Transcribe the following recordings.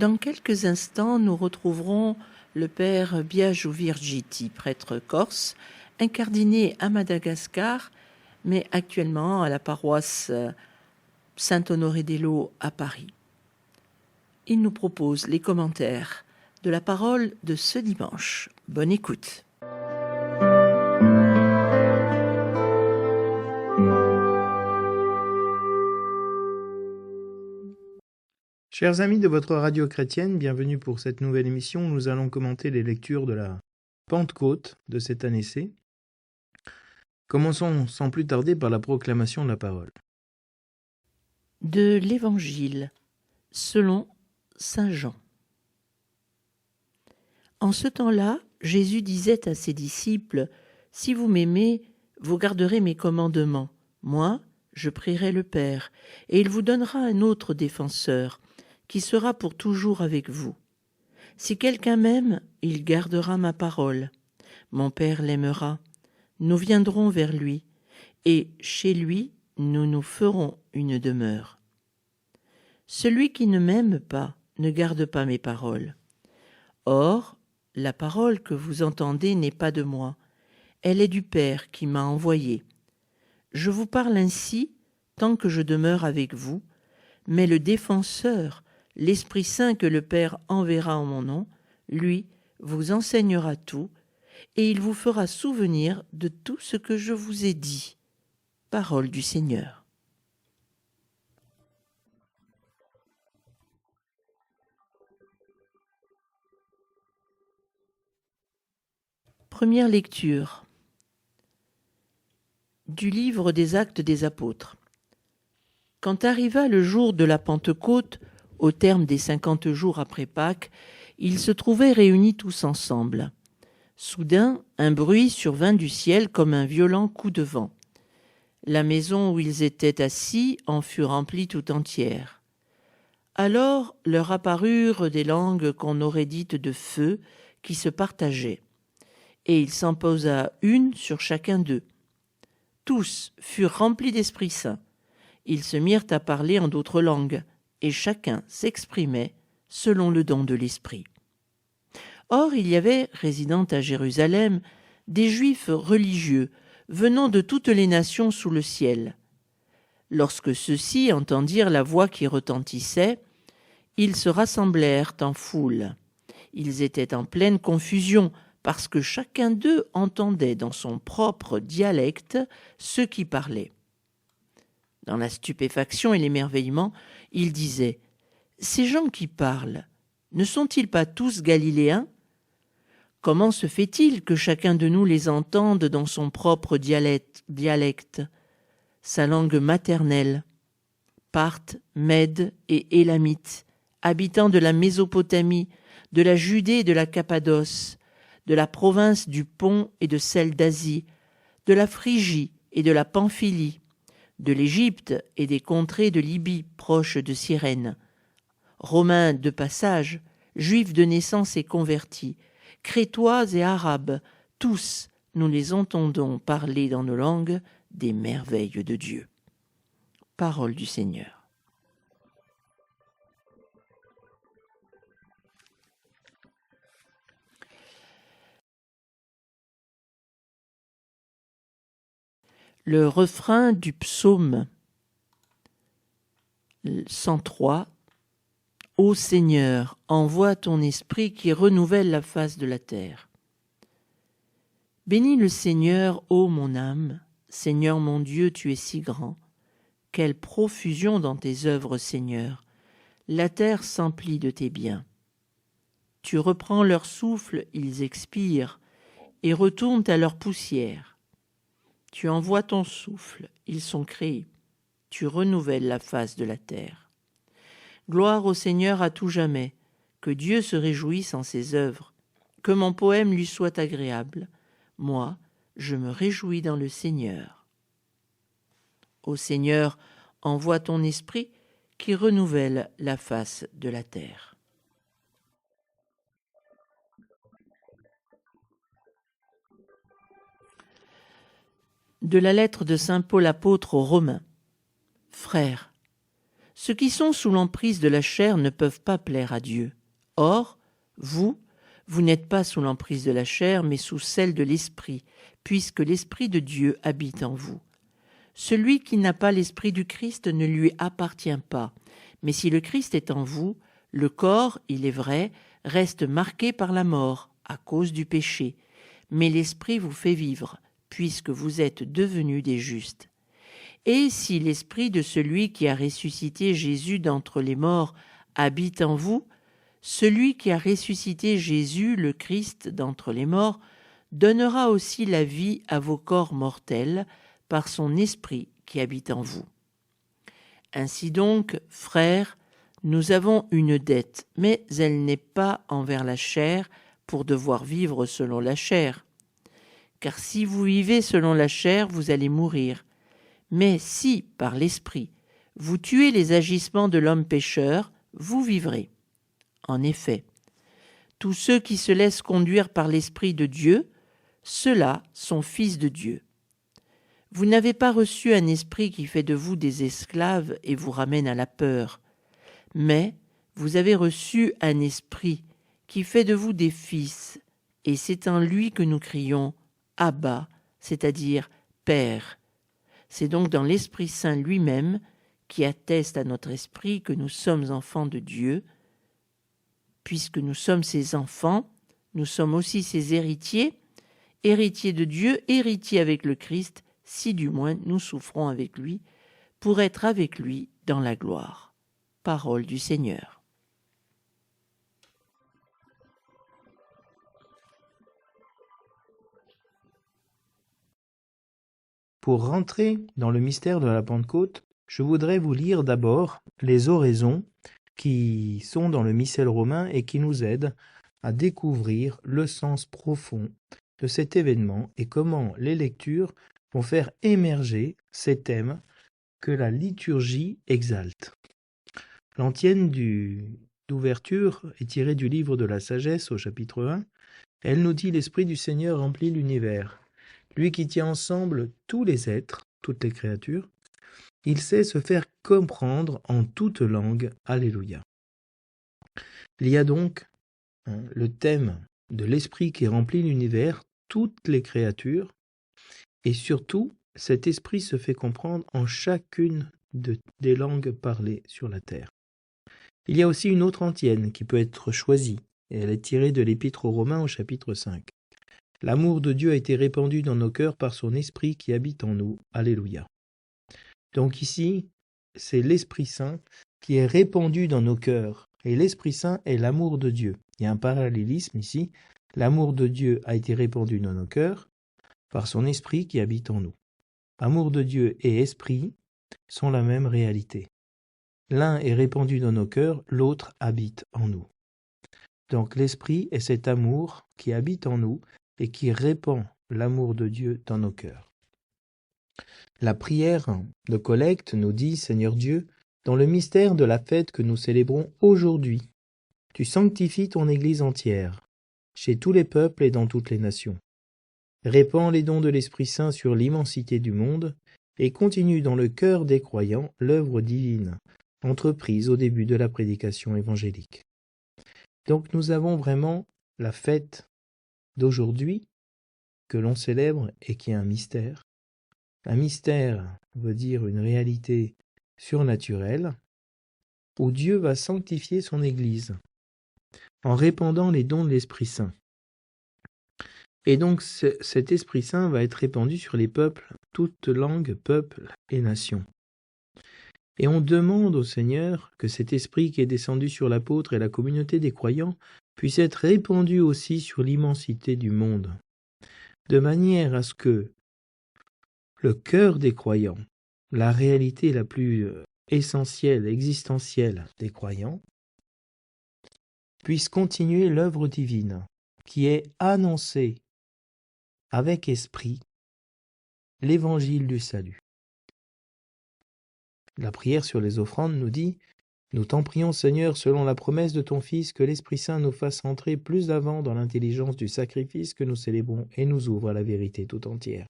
Dans quelques instants, nous retrouverons le père Biagio Virgiti, prêtre corse, incardiné à Madagascar, mais actuellement à la paroisse Saint-Honoré-des-Laux à Paris. Il nous propose les commentaires de la parole de ce dimanche. Bonne écoute. Chers amis de votre radio chrétienne, bienvenue pour cette nouvelle émission où nous allons commenter les lectures de la Pentecôte de cette année C. Commençons sans plus tarder par la proclamation de la parole. De l'Évangile selon saint Jean. En ce temps-là, Jésus disait à ses disciples, « Si vous m'aimez, vous garderez mes commandements. Moi, je prierai le Père, et il vous donnera un autre défenseur, qui sera pour toujours avec vous. Si quelqu'un m'aime, il gardera ma parole. Mon Père l'aimera. Nous viendrons vers lui, et chez lui, nous nous ferons une demeure. Celui qui ne m'aime pas ne garde pas mes paroles. Or, la parole que vous entendez n'est pas de moi, elle est du Père qui m'a envoyé. Je vous parle ainsi tant que je demeure avec vous, mais le défenseur, l'Esprit Saint que le Père enverra en mon nom, lui vous enseignera tout, et il vous fera souvenir de tout ce que je vous ai dit. Parole du Seigneur. Première lecture du livre des Actes des Apôtres. Quand arriva le jour de la Pentecôte, au terme des 50 jours après Pâques, ils se trouvaient réunis tous ensemble. Soudain, un bruit survint du ciel comme un violent coup de vent. La maison où ils étaient assis en fut remplie tout entière. Alors leur apparurent des langues qu'on aurait dites de feu qui se partageaient. Et il s'en posa une sur chacun d'eux. Tous furent remplis d'Esprit Saint. Ils se mirent à parler en d'autres langues, et chacun s'exprimait selon le don de l'Esprit. Or, il y avait, résidant à Jérusalem, des Juifs religieux, venant de toutes les nations sous le ciel. Lorsque ceux-ci entendirent la voix qui retentissait, ils se rassemblèrent en foule. Ils étaient en pleine confusion, parce que chacun d'eux entendait dans son propre dialecte ceux qui parlaient. Dans la stupéfaction et l'émerveillement, ils disaient « Ces gens qui parlent, ne sont-ils pas tous galiléens ? Comment se fait-il que chacun de nous les entende dans son propre dialecte, sa langue maternelle ? Parthes, Mèdes et Élamites, habitants de la Mésopotamie, de la Judée et de la Cappadoce, de la province du Pont et de celle d'Asie, de la Phrygie et de la Pamphylie, de l'Égypte et des contrées de Libye proches de Cyrène, Romains de passage, Juifs de naissance et convertis, Crétois et Arabes, tous nous les entendons parler dans nos langues des merveilles de Dieu. » Parole du Seigneur. Le refrain du psaume 103 « Ô Seigneur, envoie ton esprit qui renouvelle la face de la terre. » Bénis le Seigneur, ô mon âme, Seigneur mon Dieu, tu es si grand. Quelle profusion dans tes œuvres, Seigneur. La terre s'emplit de tes biens. Tu reprends leur souffle, ils expirent, et retournent à leur poussière. Tu envoies ton souffle, ils sont créés. Tu renouvelles la face de la terre. Gloire au Seigneur à tout jamais, que Dieu se réjouisse en ses œuvres, que mon poème lui soit agréable. Moi, je me réjouis dans le Seigneur. Ô Seigneur, envoie ton esprit qui renouvelle la face de la terre. De la lettre de saint Paul apôtre aux Romains. Frères, Ceux qui sont sous l'emprise de la chair ne peuvent pas plaire à Dieu. Or, vous n'êtes pas sous l'emprise de la chair, mais sous celle de l'Esprit, puisque l'Esprit de Dieu habite en vous. Celui qui n'a pas l'Esprit du Christ ne lui appartient pas. Mais si le Christ est en vous, le corps, il est vrai, reste marqué par la mort, à cause du péché. Mais l'Esprit vous fait vivre, puisque vous êtes devenus des justes. Et si l'Esprit de celui qui a ressuscité Jésus d'entre les morts habite en vous, celui qui a ressuscité Jésus, le Christ, d'entre les morts, donnera aussi la vie à vos corps mortels par son Esprit qui habite en vous. Ainsi donc, frères, nous avons une dette, mais elle n'est pas envers la chair pour devoir vivre selon la chair. Car si vous vivez selon la chair, vous allez mourir. Mais si, par l'Esprit, vous tuez les agissements de l'homme pécheur, vous vivrez. En effet, tous ceux qui se laissent conduire par l'Esprit de Dieu, ceux-là sont fils de Dieu. Vous n'avez pas reçu un esprit qui fait de vous des esclaves et vous ramène à la peur, mais vous avez reçu un esprit qui fait de vous des fils, et c'est en lui que nous crions « Abba », c'est-à-dire « Père ». C'est donc dans l'Esprit Saint lui-même qui atteste à notre esprit que nous sommes enfants de Dieu. Puisque nous sommes ses enfants, nous sommes aussi ses héritiers, héritiers de Dieu, héritiers avec le Christ, si du moins nous souffrons avec lui, pour être avec lui dans la gloire. Parole du Seigneur. Pour rentrer dans le mystère de la Pentecôte, je voudrais vous lire d'abord les oraisons qui sont dans le missel romain et qui nous aident à découvrir le sens profond de cet événement et comment les lectures vont faire émerger ces thèmes que la liturgie exalte. L'antienne d'ouverture est tirée du livre de la sagesse au chapitre 1. Elle nous dit « L'Esprit du Seigneur remplit l'univers. Lui qui tient ensemble tous les êtres, toutes les créatures, il sait se faire comprendre en toute langue. Alléluia. » Il y a donc le thème de l'Esprit qui remplit l'univers, toutes les créatures, et surtout, cet Esprit se fait comprendre en chacune des langues parlées sur la terre. Il y a aussi une autre antienne qui peut être choisie, et elle est tirée de l'Épître aux Romains au chapitre 5. L'amour de Dieu a été répandu dans nos cœurs par son Esprit qui habite en nous. Alléluia. Donc ici, c'est l'Esprit Saint qui est répandu dans nos cœurs. Et l'Esprit Saint est l'amour de Dieu. Il y a un parallélisme ici. L'amour de Dieu a été répandu dans nos cœurs par son Esprit qui habite en nous. Amour de Dieu et Esprit sont la même réalité. L'un est répandu dans nos cœurs, l'autre habite en nous. Donc l'Esprit est cet amour qui habite en nous et qui répand l'amour de Dieu dans nos cœurs. La prière de collecte nous dit, Seigneur Dieu, dans le mystère de la fête que nous célébrons aujourd'hui, tu sanctifies ton Église entière, chez tous les peuples et dans toutes les nations. Répands les dons de l'Esprit Saint sur l'immensité du monde et continue dans le cœur des croyants l'œuvre divine, entreprise au début de la prédication évangélique. Donc nous avons vraiment la fête d'aujourd'hui que l'on célèbre et qui est un mystère. Un mystère veut dire une réalité surnaturelle où Dieu va sanctifier son Église en répandant les dons de l'Esprit Saint. Et donc cet Esprit Saint va être répandu sur les peuples, toutes langues, peuples et nations. Et on demande au Seigneur que cet Esprit qui est descendu sur l'apôtre et la communauté des croyants puisse être répandu aussi sur l'immensité du monde, de manière à ce que le cœur des croyants, la réalité la plus essentielle, existentielle des croyants, puisse continuer l'œuvre divine qui est annoncée avec esprit l'évangile du salut. La prière sur les offrandes nous dit « Nous t'en prions Seigneur, selon la promesse de ton Fils, que l'Esprit Saint nous fasse entrer plus avant dans l'intelligence du sacrifice que nous célébrons et nous ouvre à la vérité tout entière. »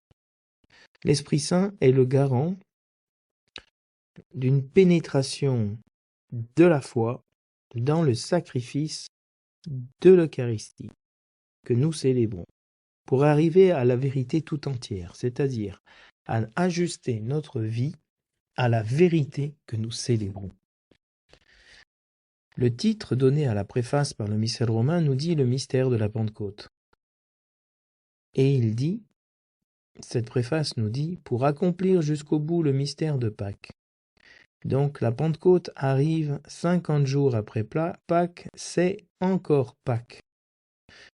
L'Esprit Saint est le garant d'une pénétration de la foi dans le sacrifice de l'Eucharistie que nous célébrons, pour arriver à la vérité tout entière, c'est-à-dire à ajuster notre vie à la vérité que nous célébrons. Le titre donné à la préface par le missel romain nous dit le mystère de la Pentecôte. Et il dit, cette préface nous dit, pour accomplir jusqu'au bout le mystère de Pâques. Donc la Pentecôte arrive 50 jours après Pâques, c'est encore Pâques.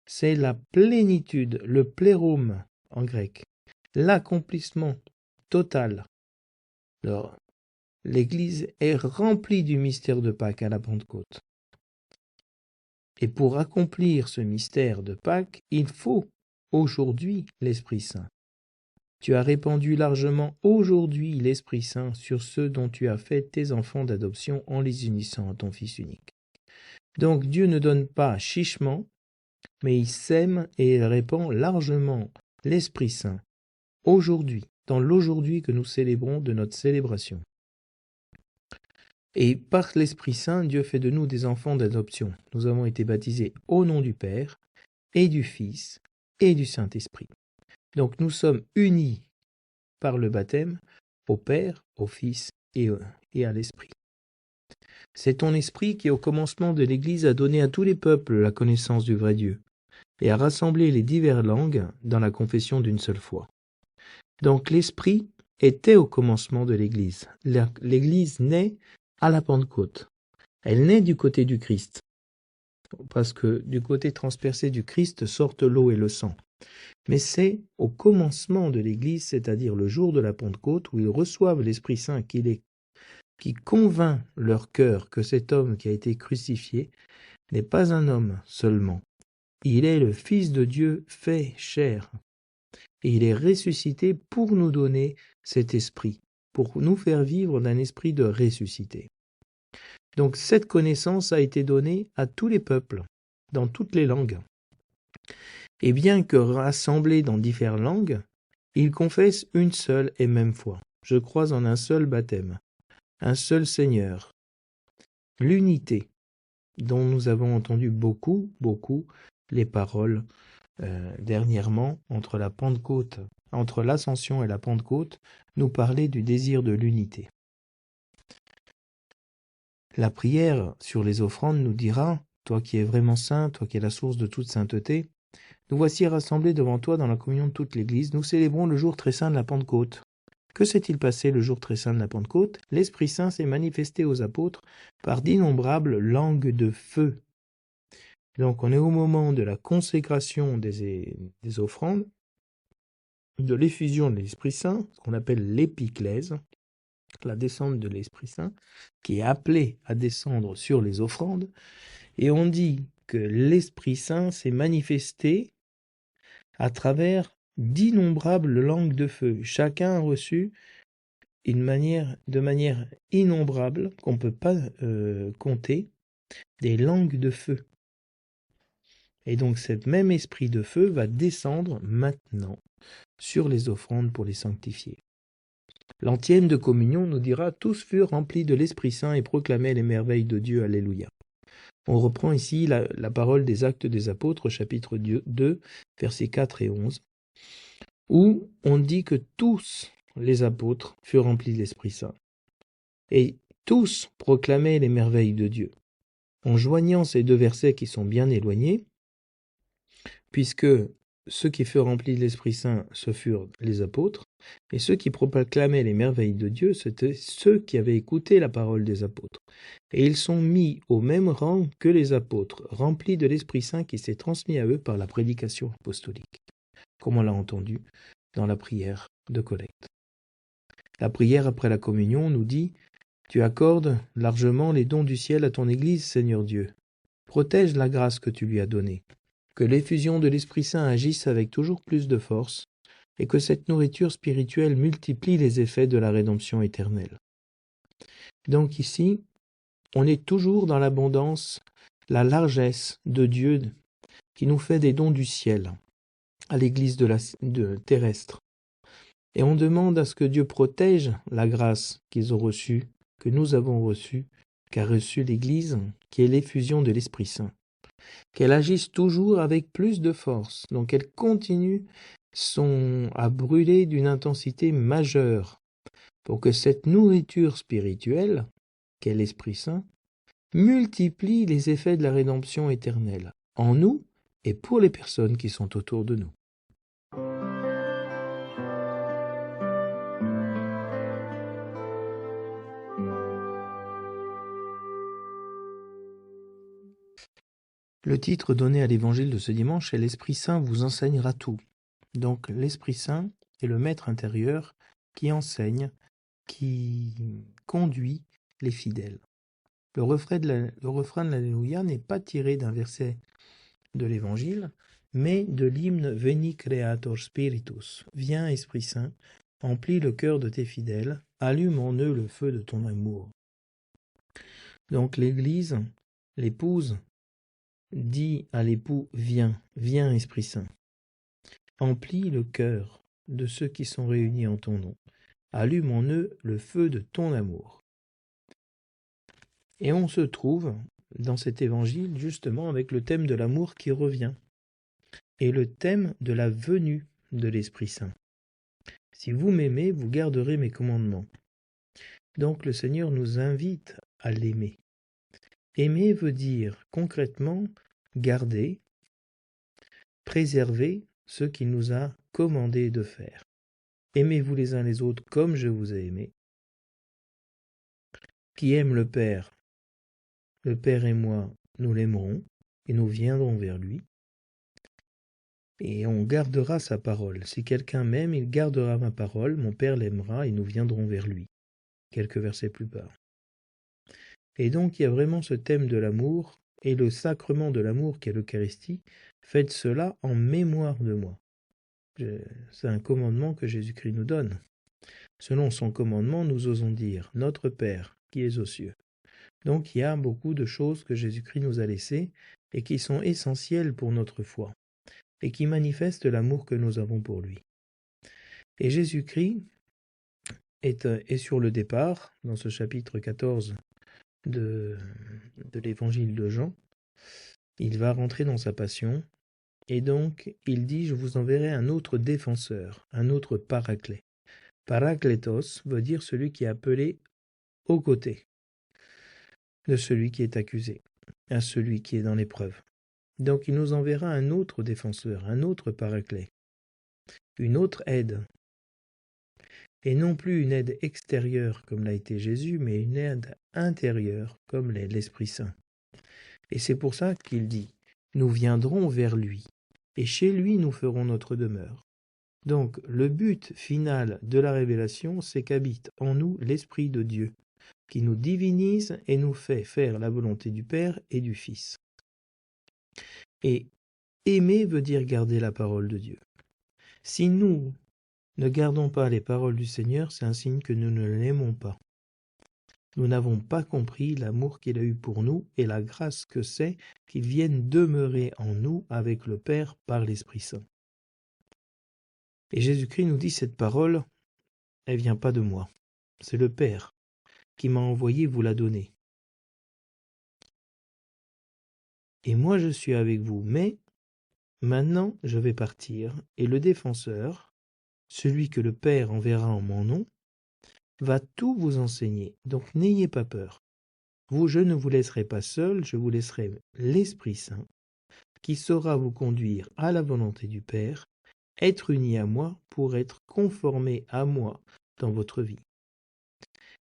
C'est la plénitude, le plérôme en grec, l'accomplissement total. Alors, l'Église est remplie du mystère de Pâques à la Pentecôte. Et pour accomplir ce mystère de Pâques, il faut aujourd'hui l'Esprit Saint. Tu as répandu largement aujourd'hui l'Esprit Saint sur ceux dont tu as fait tes enfants d'adoption en les unissant à ton Fils unique. Donc Dieu ne donne pas chichement, mais il sème et il répand largement l'Esprit Saint aujourd'hui, dans l'aujourd'hui que nous célébrons de notre célébration. Et par l'Esprit Saint, Dieu fait de nous des enfants d'adoption. Nous avons été baptisés au nom du Père et du Fils et du Saint-Esprit. Donc nous sommes unis par le baptême au Père, au Fils et à l'Esprit. C'est ton Esprit qui, au commencement de l'Église, a donné à tous les peuples la connaissance du vrai Dieu et a rassemblé les diverses langues dans la confession d'une seule foi. Donc l'Esprit était au commencement de l'Église. L'Église naît à la Pentecôte. Elle naît du côté du Christ, parce que du côté transpercé du Christ sortent l'eau et le sang. Mais c'est au commencement de l'Église, c'est-à-dire le jour de la Pentecôte, où ils reçoivent l'Esprit Saint qui convainc leur cœur que cet homme qui a été crucifié n'est pas un homme seulement. Il est le Fils de Dieu fait chair. Et il est ressuscité pour nous donner cet esprit, pour nous faire vivre d'un esprit de ressuscité. Donc cette connaissance a été donnée à tous les peuples, dans toutes les langues. Et bien que rassemblés dans différentes langues, ils confessent une seule et même foi. Je crois en un seul baptême, un seul Seigneur. L'unité, dont nous avons entendu beaucoup les paroles dernièrement, entre la Pentecôte, entre l'Ascension et la Pentecôte, nous parlait du désir de l'unité. La prière sur les offrandes nous dira, toi qui es vraiment saint, toi qui es la source de toute sainteté, nous voici rassemblés devant toi dans la communion de toute l'Église, nous célébrons le jour très saint de la Pentecôte. Que s'est-il passé le jour très saint de la Pentecôte? L'Esprit Saint s'est manifesté aux apôtres par d'innombrables langues de feu. Donc on est au moment de la consécration des offrandes, de l'effusion de l'Esprit Saint, ce qu'on appelle l'épiclèse, la descente de l'Esprit Saint, qui est appelé à descendre sur les offrandes, et on dit que l'Esprit Saint s'est manifesté à travers d'innombrables langues de feu. Chacun a reçu de manière innombrable, qu'on ne peut pas compter, des langues de feu. Et donc cet même esprit de feu va descendre maintenant sur les offrandes pour les sanctifier. L'antienne de communion nous dira « Tous furent remplis de l'Esprit Saint et proclamaient les merveilles de Dieu. Alléluia ». On reprend ici la parole des Actes des Apôtres, chapitre 2, versets 4 et 11, où on dit que tous les apôtres furent remplis de l'Esprit Saint. Et tous proclamaient les merveilles de Dieu. En joignant ces deux versets qui sont bien éloignés, puisque ceux qui furent remplis de l'Esprit Saint, ce furent les apôtres, et ceux qui proclamaient les merveilles de Dieu, c'étaient ceux qui avaient écouté la parole des apôtres. Et ils sont mis au même rang que les apôtres, remplis de l'Esprit Saint qui s'est transmis à eux par la prédication apostolique, comme on l'a entendu dans la prière de collecte. La prière après la communion nous dit « Tu accordes largement les dons du ciel à ton Église, Seigneur Dieu. Protège la grâce que tu lui as donnée. Que l'effusion de l'Esprit Saint agisse avec toujours plus de force, et que cette nourriture spirituelle multiplie les effets de la rédemption éternelle. » Donc ici, on est toujours dans l'abondance, la largesse de Dieu qui nous fait des dons du ciel à l'Église terrestre. Et on demande à ce que Dieu protège la grâce qu'ils ont reçue, que nous avons reçue, qu'a reçu l'Église, qui est l'effusion de l'Esprit Saint. Qu'elle agisse toujours avec plus de force, donc elle continue à brûler d'une intensité majeure, pour que cette nourriture spirituelle, qu'est l'Esprit Saint, multiplie les effets de la rédemption éternelle, en nous et pour les personnes qui sont autour de nous. Le titre donné à l'évangile de ce dimanche est « L'Esprit Saint vous enseignera tout ». Donc l'Esprit Saint est le maître intérieur qui enseigne, qui conduit les fidèles. Le refrain de l'Alléluia n'est pas tiré d'un verset de l'évangile, mais de l'hymne « Veni Creator Spiritus ». Viens Esprit Saint, emplis le cœur de tes fidèles, allume en eux le feu de ton amour. Donc l'Église, l'épouse, dit à l'époux, viens, viens Esprit Saint. Emplis le cœur de ceux qui sont réunis en ton nom. Allume en eux le feu de ton amour. Et on se trouve dans cet évangile justement avec le thème de l'amour qui revient. Et le thème de la venue de l'Esprit Saint. Si vous m'aimez, vous garderez mes commandements. Donc le Seigneur nous invite à l'aimer. Aimer veut dire concrètement garder, préserver ce qu'il nous a commandé de faire. Aimez-vous les uns les autres comme je vous ai aimé. Qui aime le Père et moi, nous l'aimerons et nous viendrons vers lui. Et on gardera sa parole. Si quelqu'un m'aime, il gardera ma parole, mon Père l'aimera et nous viendrons vers lui. Quelques versets plus bas. Et donc il y a vraiment ce thème de l'amour, et le sacrement de l'amour qui est l'Eucharistie, faites cela en mémoire de moi. C'est un commandement que Jésus-Christ nous donne. Selon son commandement, nous osons dire « Notre Père qui es aux cieux ». Donc il y a beaucoup de choses que Jésus-Christ nous a laissées et qui sont essentielles pour notre foi, et qui manifestent l'amour que nous avons pour lui. Et Jésus-Christ est sur le départ, dans ce chapitre 14 de l'évangile de Jean. Il va rentrer dans sa passion, et donc il dit « Je vous enverrai un autre défenseur, un autre paraclet ». Parakletos veut dire celui qui est appelé aux côtés de celui qui est accusé, à celui qui est dans l'épreuve. Donc il nous enverra un autre défenseur, un autre paraclet, une autre aide. Et non plus une aide extérieure comme l'a été Jésus, mais une aide intérieure comme l'est l'Esprit Saint. Et c'est pour ça qu'il dit « Nous viendrons vers lui, et chez lui nous ferons notre demeure ». Donc le but final de la révélation, c'est qu'habite en nous l'Esprit de Dieu, qui nous divinise et nous fait faire la volonté du Père et du Fils. Et aimer veut dire garder la parole de Dieu. Si nous ne gardons pas les paroles du Seigneur, c'est un signe que nous ne l'aimons pas. Nous n'avons pas compris l'amour qu'il a eu pour nous et la grâce que c'est qu'il vienne demeurer en nous avec le Père par l'Esprit Saint. Et Jésus-Christ nous dit cette parole, elle vient pas de moi. C'est le Père qui m'a envoyé vous la donner. Et moi je suis avec vous, mais maintenant je vais partir, et le défenseur, celui que le Père enverra en mon nom, va tout vous enseigner. Donc n'ayez pas peur. Je ne vous laisserai pas seul, je vous laisserai l'Esprit Saint, qui saura vous conduire à la volonté du Père, être uni à moi pour être conformé à moi dans votre vie.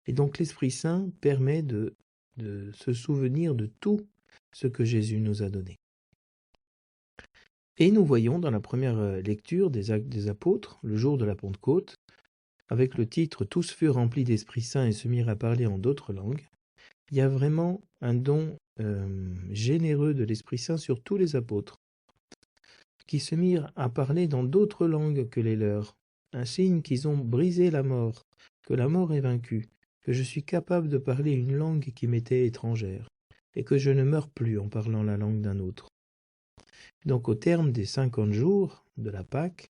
Et donc l'Esprit Saint permet de se souvenir de tout ce que Jésus nous a donné. Et nous voyons dans la première lecture des Actes des Apôtres, le jour de la Pentecôte, avec le titre « Tous furent remplis d'Esprit Saint et se mirent à parler en d'autres langues », il y a vraiment un don généreux de l'Esprit Saint sur tous les apôtres, qui se mirent à parler dans d'autres langues que les leurs, un signe qu'ils ont brisé la mort, que la mort est vaincue, que je suis capable de parler une langue qui m'était étrangère, et que je ne meurs plus en parlant la langue d'un autre. Donc au terme des 50 jours de la Pâque,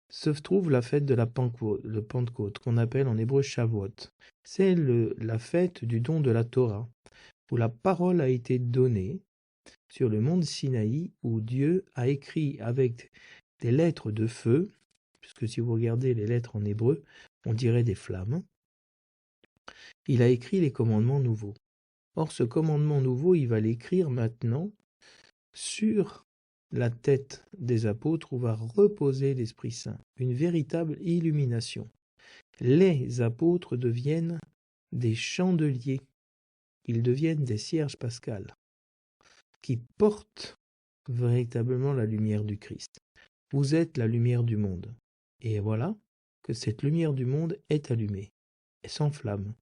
se trouve la fête de la Pentecôte, qu'on appelle en hébreu Shavuot. C'est la fête du don de la Torah, où la parole a été donnée sur le mont Sinaï, où Dieu a écrit avec des lettres de feu, puisque si vous regardez les lettres en hébreu, on dirait des flammes. Il a écrit les commandements nouveaux. Or, ce commandement nouveau, il va l'écrire maintenant sur la tête des apôtres où va reposer l'Esprit Saint, une véritable illumination. Les apôtres deviennent des chandeliers, ils deviennent des cierges pascales, qui portent véritablement la lumière du Christ. Vous êtes la lumière du monde. Et voilà que cette lumière du monde est allumée, et s'enflamme,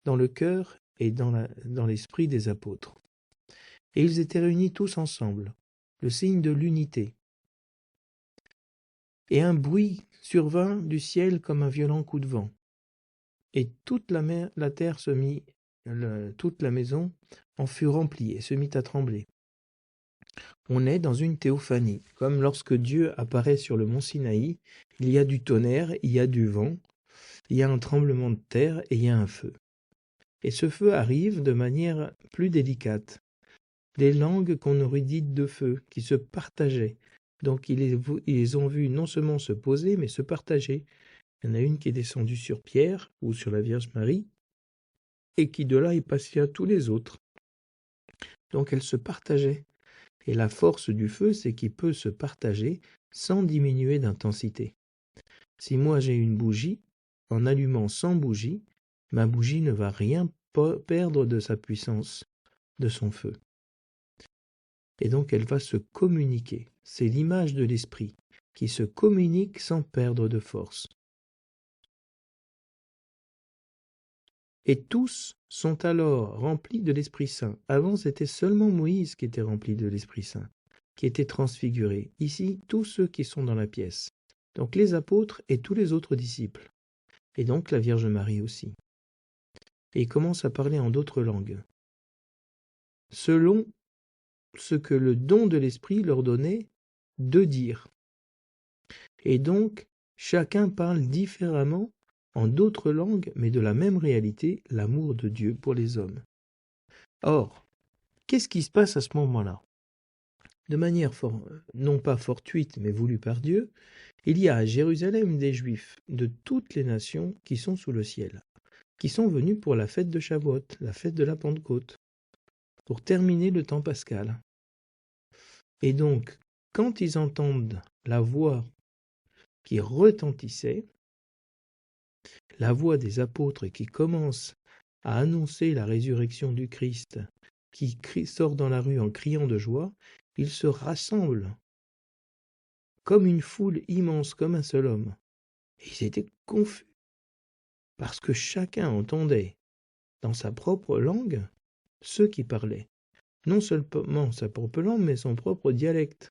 dans le cœur et dans l'esprit des apôtres. Et ils étaient réunis tous ensemble, le signe de l'unité. Et un bruit survint du ciel comme un violent coup de vent. Et toute la terre se mit, toute la maison en fut remplie et se mit à trembler. On est dans une théophanie, comme lorsque Dieu apparaît sur le mont Sinaï, il y a du tonnerre, il y a du vent, il y a un tremblement de terre et il y a un feu. Et ce feu arrive de manière plus délicate. Les langues qu'on aurait dites de feu, qui se partageaient. Donc ils ont vu non seulement se poser, mais se partager. Il y en a une qui est descendue sur Pierre, ou sur la Vierge Marie, et qui de là est passée à tous les autres. Donc elle se partageait. Et la force du feu, c'est qu'il peut se partager sans diminuer d'intensité. Si moi j'ai une bougie, en allumant 100 bougies, ma bougie ne va rien perdre de sa puissance, de son feu. Et donc elle va se communiquer. C'est l'image de l'esprit qui se communique sans perdre de force. Et tous sont alors remplis de l'Esprit Saint. Avant, c'était seulement Moïse qui était rempli de l'Esprit Saint, qui était transfiguré. Ici, tous ceux qui sont dans la pièce. Donc les apôtres et tous les autres disciples. Et donc la Vierge Marie aussi. Et ils commencent à parler en d'autres langues, selon ce que le don de l'Esprit leur donnait de dire. Et donc, chacun parle différemment en d'autres langues, mais de la même réalité, l'amour de Dieu pour les hommes. Or, qu'est-ce qui se passe à ce moment-là? De manière non pas fortuite, mais voulue par Dieu, il y a à Jérusalem des Juifs de toutes les nations qui sont sous le ciel, qui sont venus pour la fête de Shavuot, la fête de la Pentecôte, pour terminer le temps pascal. Et donc, quand ils entendent la voix qui retentissait, la voix des apôtres qui commence à annoncer la résurrection du Christ, qui sort dans la rue en criant de joie, ils se rassemblent comme une foule immense, comme un seul homme. Et ils étaient confus, parce que chacun entendait dans sa propre langue ceux qui parlaient. Non seulement sa propre langue, mais son propre dialecte.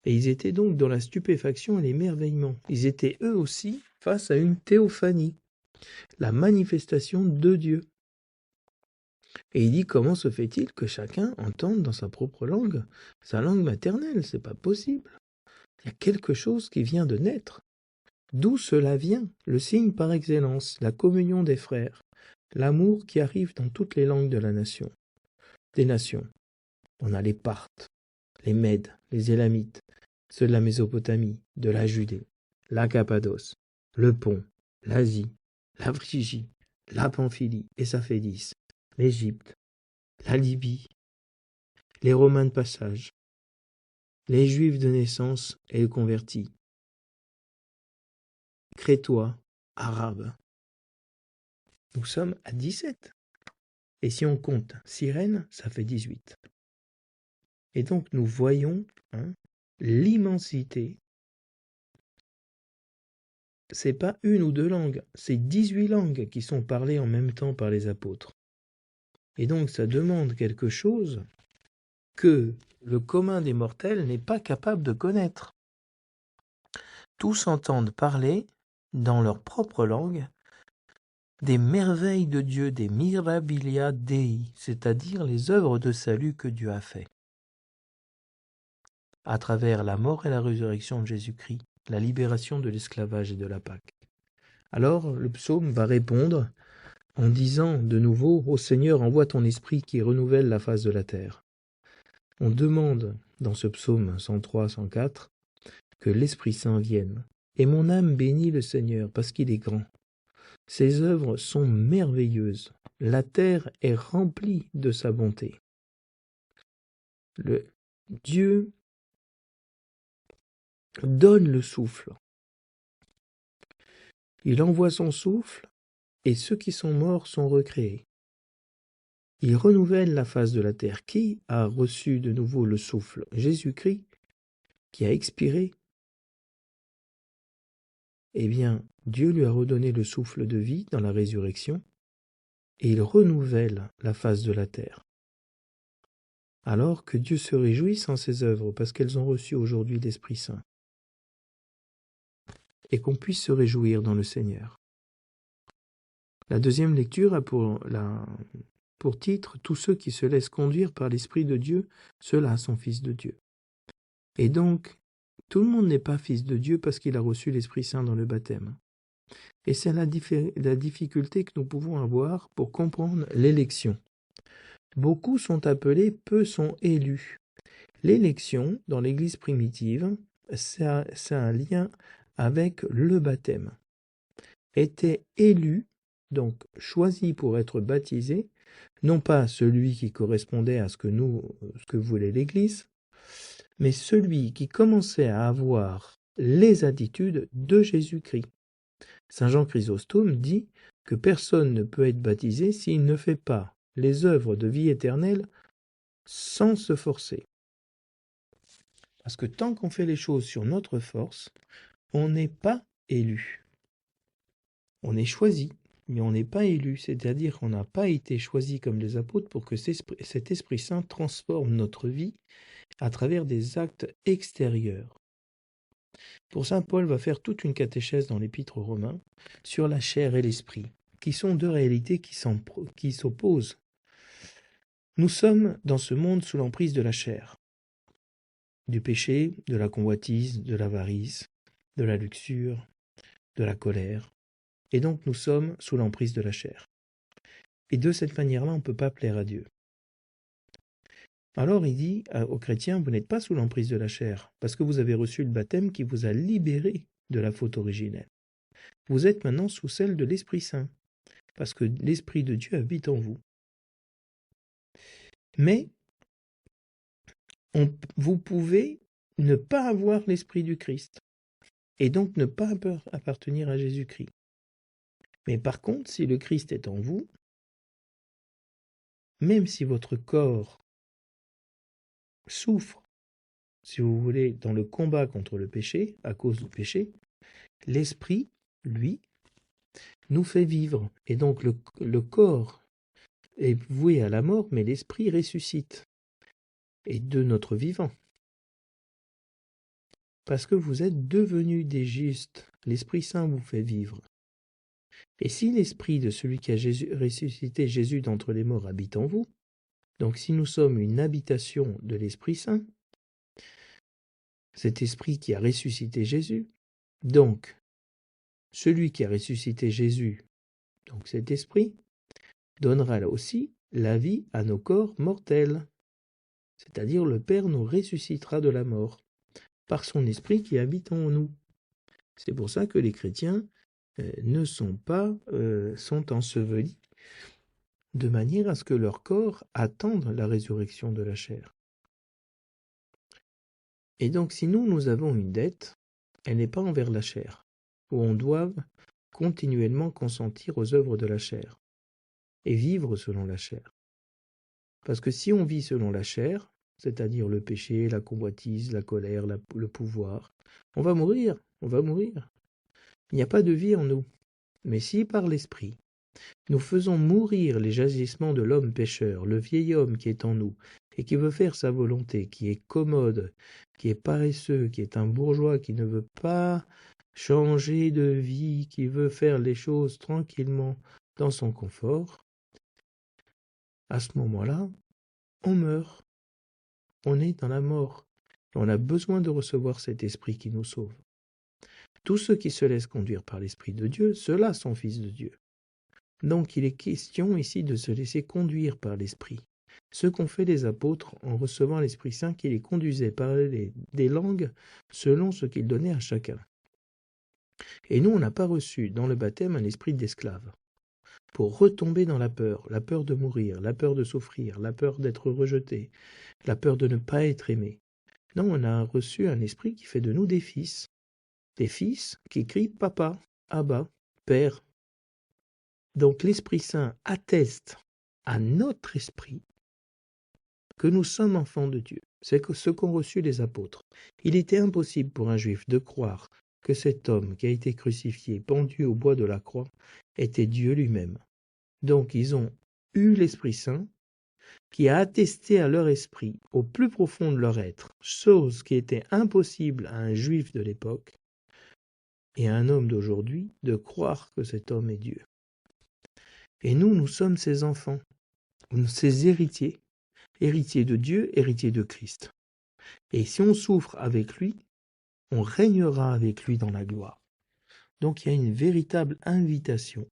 Et ils étaient donc dans la stupéfaction et l'émerveillement. Ils étaient eux aussi face à une théophanie, la manifestation de Dieu. Et il dit, comment se fait-il que chacun entende dans sa propre langue, sa langue maternelle? C'est pas possible. Il y a quelque chose qui vient de naître. D'où cela vient? Le signe par excellence, la communion des frères, l'amour qui arrive dans toutes les langues de la nation, des nations. On a les Parthes, les Mèdes, les Élamites, ceux de la Mésopotamie, de la Judée, la Cappadoce, le Pont, l'Asie, la Phrygie, la Pamphylie et Saphédis, l'Égypte, la Libye, les Romains de passage, les Juifs de naissance et les convertis, Crétois, Arabes. Nous sommes à 17. Et si on compte Cyrène, ça fait 18. Et donc nous voyons l'immensité. C'est pas une ou deux langues, c'est 18 langues qui sont parlées en même temps par les apôtres. Et donc ça demande quelque chose que le commun des mortels n'est pas capable de connaître. Tous entendent parler, dans leur propre langue, des merveilles de Dieu, des mirabilia Dei, c'est-à-dire les œuvres de salut que Dieu a fait, à travers la mort et la résurrection de Jésus-Christ, la libération de l'esclavage et de la Pâque. Alors le psaume va répondre en disant de nouveau « Ô Seigneur, envoie ton esprit qui renouvelle la face de la terre ». On demande dans ce psaume 103, 104 que l'Esprit Saint vienne. Et mon âme bénit le Seigneur parce qu'il est grand. Ses œuvres sont merveilleuses. La terre est remplie de sa bonté. Le Dieu donne le souffle. Il envoie son souffle et ceux qui sont morts sont recréés. Il renouvelle la face de la terre. Qui a reçu de nouveau le souffle? Jésus-Christ, qui a expiré. Eh bien, Dieu lui a redonné le souffle de vie dans la résurrection et il renouvelle la face de la terre. Alors que Dieu se réjouisse en ses œuvres parce qu'elles ont reçu aujourd'hui l'Esprit Saint. Et qu'on puisse se réjouir dans le Seigneur. La deuxième lecture a pour titre « Tous ceux qui se laissent conduire par l'Esprit de Dieu, ceux-là sont fils de Dieu ». Et donc, tout le monde n'est pas fils de Dieu parce qu'il a reçu l'Esprit Saint dans le baptême. Et c'est la difficulté que nous pouvons avoir pour comprendre l'élection. Beaucoup sont appelés, peu sont élus. L'élection, dans l'Église primitive, ça a un lien avec le baptême. Était élu, donc choisi pour être baptisé, non pas celui qui correspondait à ce que voulait l'Église, mais celui qui commençait à avoir les attitudes de Jésus-Christ. Saint Jean Chrysostome dit que personne ne peut être baptisé s'il ne fait pas les œuvres de vie éternelle sans se forcer. Parce que tant qu'on fait les choses sur notre force, on n'est pas élu. On est choisi, mais on n'est pas élu. C'est-à-dire qu'on n'a pas été choisi comme les apôtres pour que cet Esprit Saint transforme notre vie à travers des actes extérieurs. Pour saint Paul va faire toute une catéchèse dans l'Épître aux Romains sur la chair et l'esprit, qui sont deux réalités qui s'opposent. Nous sommes dans ce monde sous l'emprise de la chair, du péché, de la convoitise, de l'avarice, de la luxure, de la colère, et donc nous sommes sous l'emprise de la chair. Et de cette manière-là, on ne peut pas plaire à Dieu. Alors il dit aux chrétiens, vous n'êtes pas sous l'emprise de la chair, parce que vous avez reçu le baptême qui vous a libéré de la faute originelle. Vous êtes maintenant sous celle de l'Esprit Saint, parce que l'Esprit de Dieu habite en vous. Mais vous pouvez ne pas avoir l'Esprit du Christ, et donc ne pas appartenir à Jésus-Christ. Mais par contre, si le Christ est en vous, même si votre corps souffre, si vous voulez, dans le combat contre le péché, à cause du péché, l'Esprit, lui, nous fait vivre. Et donc le corps est voué à la mort, mais l'Esprit ressuscite. Et de notre vivant. Parce que vous êtes devenus des justes. L'Esprit Saint vous fait vivre. Et si l'Esprit de celui qui a ressuscité Jésus d'entre les morts habite en vous, donc si nous sommes une habitation de l'Esprit Saint, cet Esprit qui a ressuscité Jésus, donc celui qui a ressuscité Jésus, donc cet Esprit, donnera aussi la vie à nos corps mortels. C'est-à-dire le Père nous ressuscitera de la mort par son Esprit qui habite en nous. C'est pour ça que les chrétiens sont ensevelis de manière à ce que leur corps attende la résurrection de la chair. Et donc si nous avons une dette, elle n'est pas envers la chair, où on doit continuellement consentir aux œuvres de la chair et vivre selon la chair. Parce que si on vit selon la chair, c'est-à-dire le péché, la convoitise, la colère, le pouvoir, on va mourir. Il n'y a pas de vie en nous. Mais si par l'Esprit, nous faisons mourir les agissements de l'homme pécheur, le vieil homme qui est en nous, et qui veut faire sa volonté, qui est commode, qui est paresseux, qui est un bourgeois, qui ne veut pas changer de vie, qui veut faire les choses tranquillement dans son confort, à ce moment-là, on meurt. On est dans la mort. Et on a besoin de recevoir cet esprit qui nous sauve. Tous ceux qui se laissent conduire par l'Esprit de Dieu, ceux-là sont fils de Dieu. Donc il est question ici de se laisser conduire par l'Esprit. Ce qu'ont fait les apôtres en recevant l'Esprit Saint qui les conduisait par des langues selon ce qu'il donnait à chacun. Et nous, on n'a pas reçu dans le baptême un esprit d'esclave pour retomber dans la peur de mourir, la peur de souffrir, la peur d'être rejeté, la peur de ne pas être aimé. Non, on a reçu un esprit qui fait de nous des fils qui crient « Papa, Abba, Père ». Donc l'Esprit Saint atteste à notre esprit que nous sommes enfants de Dieu. C'est ce qu'ont reçu les apôtres. Il était impossible pour un juif de croire que cet homme qui a été crucifié, pendu au bois de la croix, était Dieu lui-même. Donc ils ont eu l'Esprit Saint qui a attesté à leur esprit, au plus profond de leur être, chose qui était impossible à un juif de l'époque et à un homme d'aujourd'hui de croire que cet homme est Dieu. Et nous sommes ses enfants, ses héritiers, héritiers de Dieu, héritiers de Christ. Et si on souffre avec lui, on régnera avec lui dans la gloire. Donc il y a une véritable invitation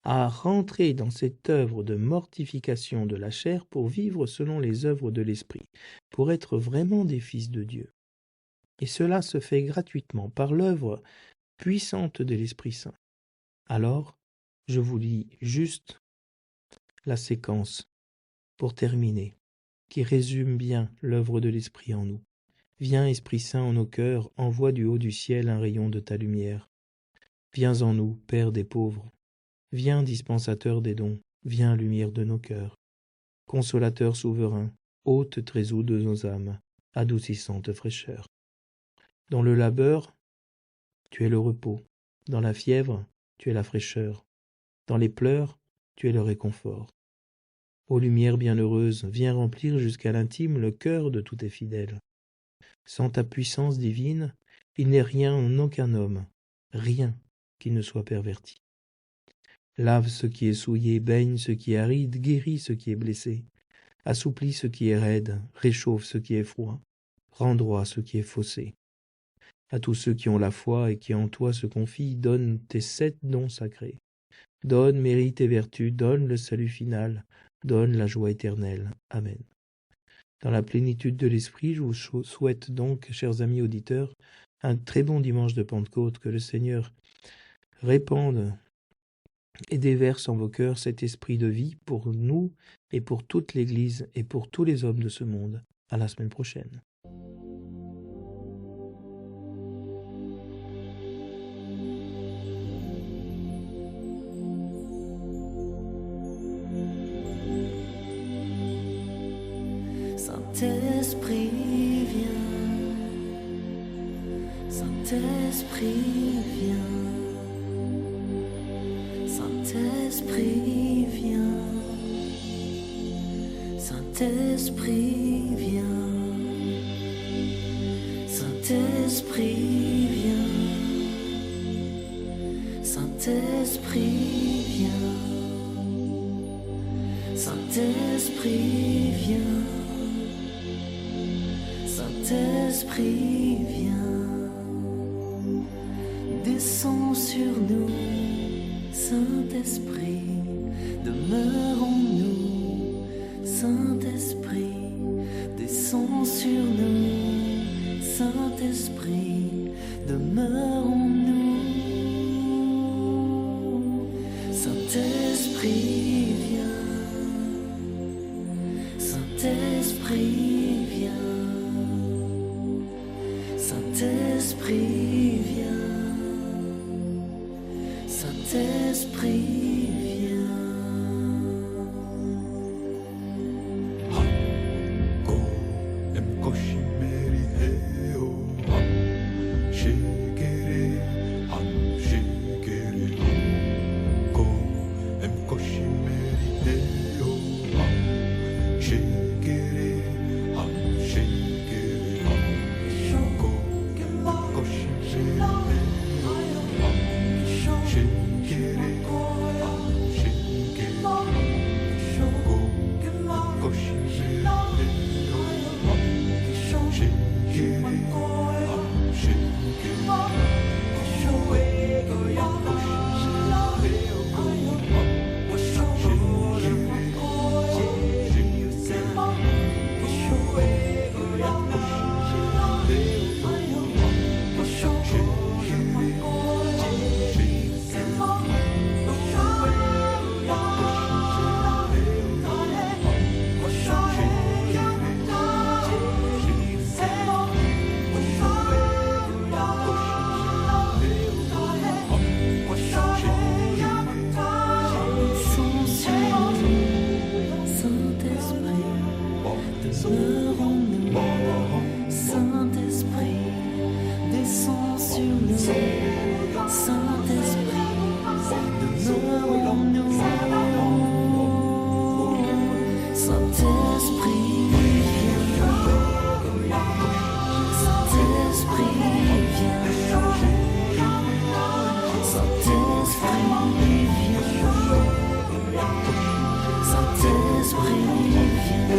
à rentrer dans cette œuvre de mortification de la chair pour vivre selon les œuvres de l'Esprit, pour être vraiment des fils de Dieu. Et cela se fait gratuitement par l'œuvre puissante de l'Esprit Saint. Alors, je vous lis juste la séquence pour terminer, qui résume bien l'œuvre de l'Esprit en nous. Viens, Esprit Saint, en nos cœurs, envoie du haut du ciel un rayon de ta lumière. Viens en nous, Père des pauvres. Viens, dispensateur des dons. Viens, lumière de nos cœurs. Consolateur souverain, hôte trésor de nos âmes, adoucissante fraîcheur. Dans le labeur, tu es le repos. Dans la fièvre, tu es la fraîcheur. Dans les pleurs, tu es le réconfort. Ô lumière bienheureuse, viens remplir jusqu'à l'intime le cœur de tous tes fidèles. Sans ta puissance divine, il n'est rien en aucun homme, rien qui ne soit perverti. Lave ce qui est souillé, baigne ce qui est aride, guéris ce qui est blessé, assouplis ce qui est raide, réchauffe ce qui est froid, rends droit ce qui est faussé. À tous ceux qui ont la foi et qui en toi se confient, donne tes 7 dons sacrés. Donne mérite et vertu, donne le salut final, donne la joie éternelle. Amen. Dans la plénitude de l'Esprit, je vous souhaite donc, chers amis auditeurs, un très bon dimanche de Pentecôte, que le Seigneur répande et déverse en vos cœurs cet esprit de vie pour nous et pour toute l'Église et pour tous les hommes de ce monde. À la semaine prochaine. Saint-Esprit, viens. Saint-Esprit, viens. Saint-Esprit, viens. Saint-Esprit, viens. Saint-Esprit, viens. Saint-Esprit, viens. Saint-Esprit, viens. Saint-Esprit, viens. Descends sur nous, Saint-Esprit, demeure en nous, Saint-Esprit, descends sur nous, Saint-Esprit, demeure en nous, Saint-Esprit, viens, Saint-Esprit, viens, Saint-Esprit, viens. Saint-Esprit, viens. Hakko em koshimeri heo ham shikeri Hakko em koshimeri heo ham shikeri Hakko em koshimeri heo ham shikeri Saint-Esprit, demeure en nous. Saint-Esprit, viens. Saint-Esprit, viens. Saint-Esprit, viens. Saint-Esprit, viens. Saint-Esprit, viens.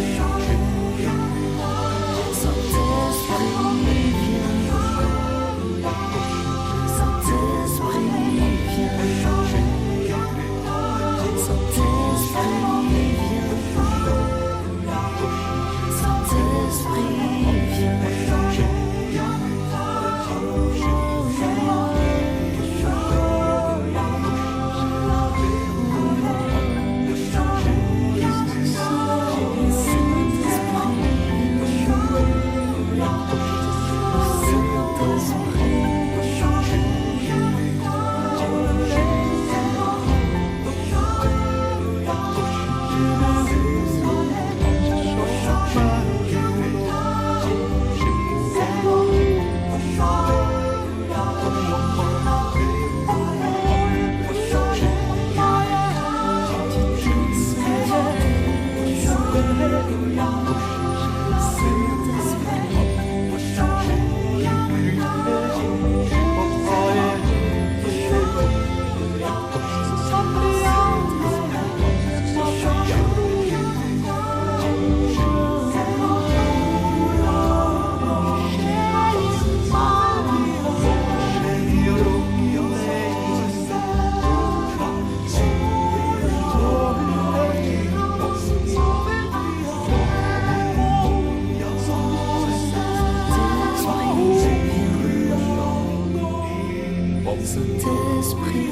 Saint-Esprit,